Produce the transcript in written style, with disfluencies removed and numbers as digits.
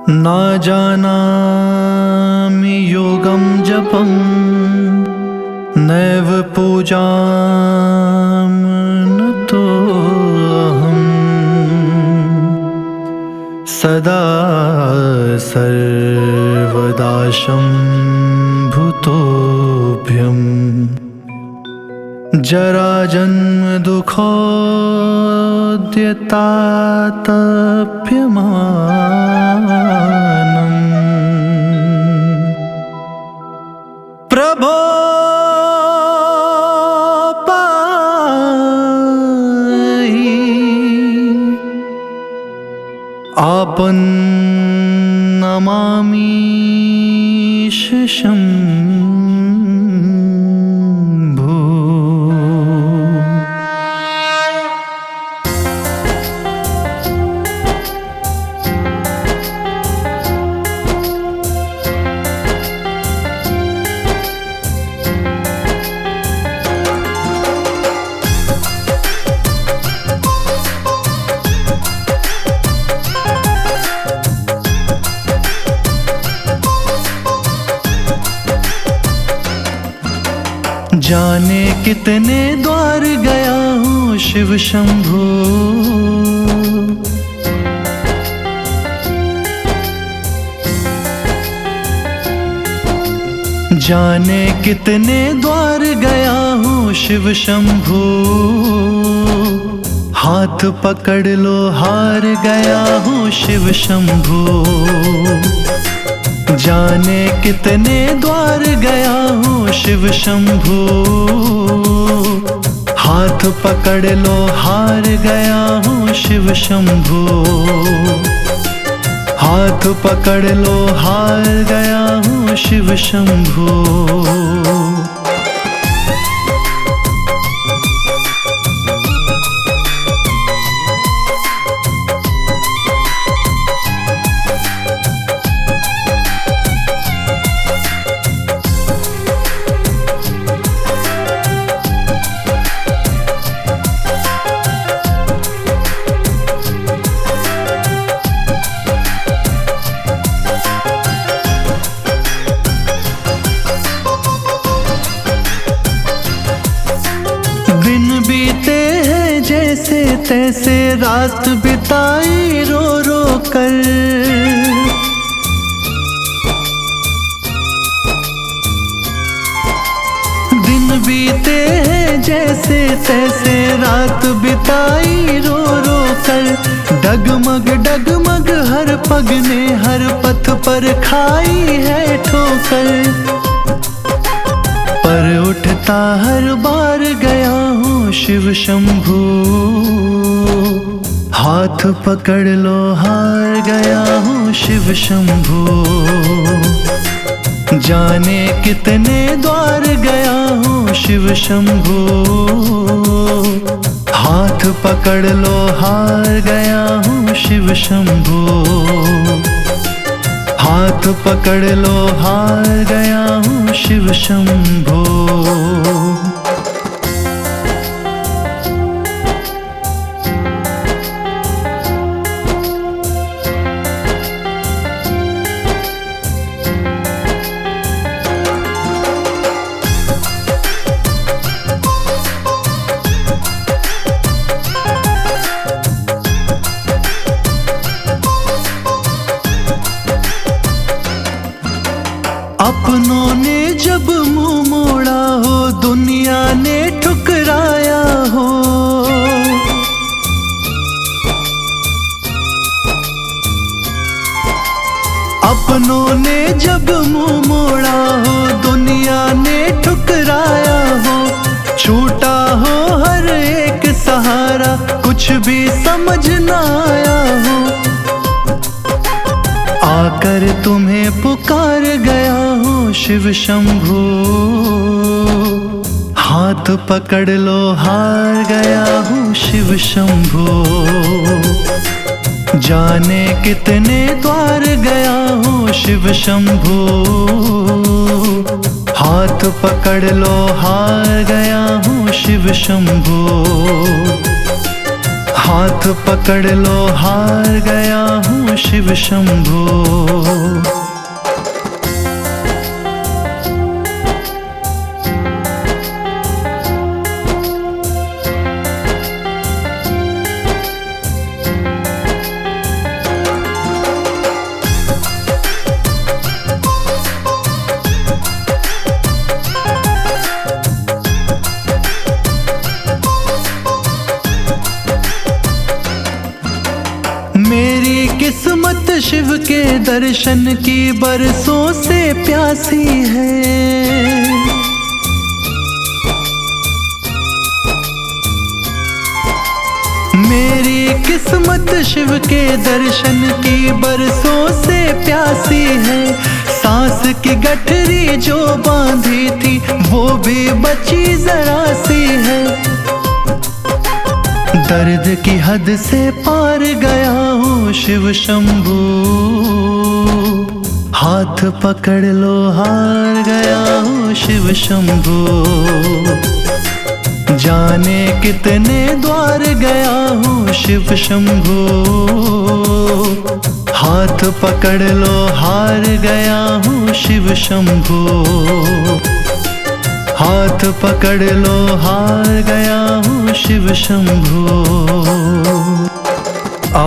ना जानामि योगं जपं नैव पूजां न तोऽहम् सदा सर्वदा शम्भुतोऽभ्यम् जराजन्म दुःखोद्यतातप्यमानम् प्रभो पाहि आपन्नमामि शम्भो। जाने कितने द्वार गया हूँ शिव शंभो, जाने कितने द्वार गया हूँ शिव शंभो। हाथ पकड़ लो हार गया हूँ शिव शंभो। जाने कितने द्वार गया हूँ शिव शंभो। हाथ पकड़ लो हार गया हूँ शिव शंभो। हाथ पकड़ लो हार गया हूँ शिव शंभो। बीते हैं जैसे तैसे रात बिताई रो रो कर। दिन बीते हैं जैसे तैसे रात बिताई रो रो कर। डगमग डगमग हर पग ने हर पथ पर खाई है ठोकर। पर उठता हर बार गया हूँ शिव शंभो। हाथ पकड़ लो हार गया हूँ शिव शंभो। जाने कितने द्वार गया हूँ शिव शंभो। हाथ पकड़ लो हार गया हूँ शिव शंभो। हाथ पकड़ लो हार गया हूँ शिव शंभो। अपनों ने जब मुंह मोड़ा हो दुनिया ने ठुकराया हो। अपनों ने जब मुंह मोड़ा हो दुनिया ने ठुकराया हो। छूटा हो हर एक सहारा कुछ भी समझ ना आया हो। आकर तुम्हें पुकार गया हूँ शिव शंभो। हाथ पकड़ लो हार गया हूँ शिव शंभो। जाने कितने द्वार गया हूँ शिव शंभो। हाथ पकड़ लो हार गया हूँ शिव शंभो। हाथ पकड़ लो हार गया हूँ हूँ शिव शंभो। मेरी किस्मत शिव के दर्शन की बरसों से प्यासी है। मेरी किस्मत शिव के दर्शन की बरसों से प्यासी है। सांस की गठरी जो बांधी थी वो भी बची जरा सी है। दर्द की हद से पार गया हूँ शिव शंभू, हाथ पकड़ लो हार गया हूँ शिव शंभू। जाने कितने द्वार गया हूँ शिव शंभू, हाथ पकड़ लो हार गया हूँ शिव शंभू। हाथ पकड़ लो हार गया हूँ शिव शंभू। आ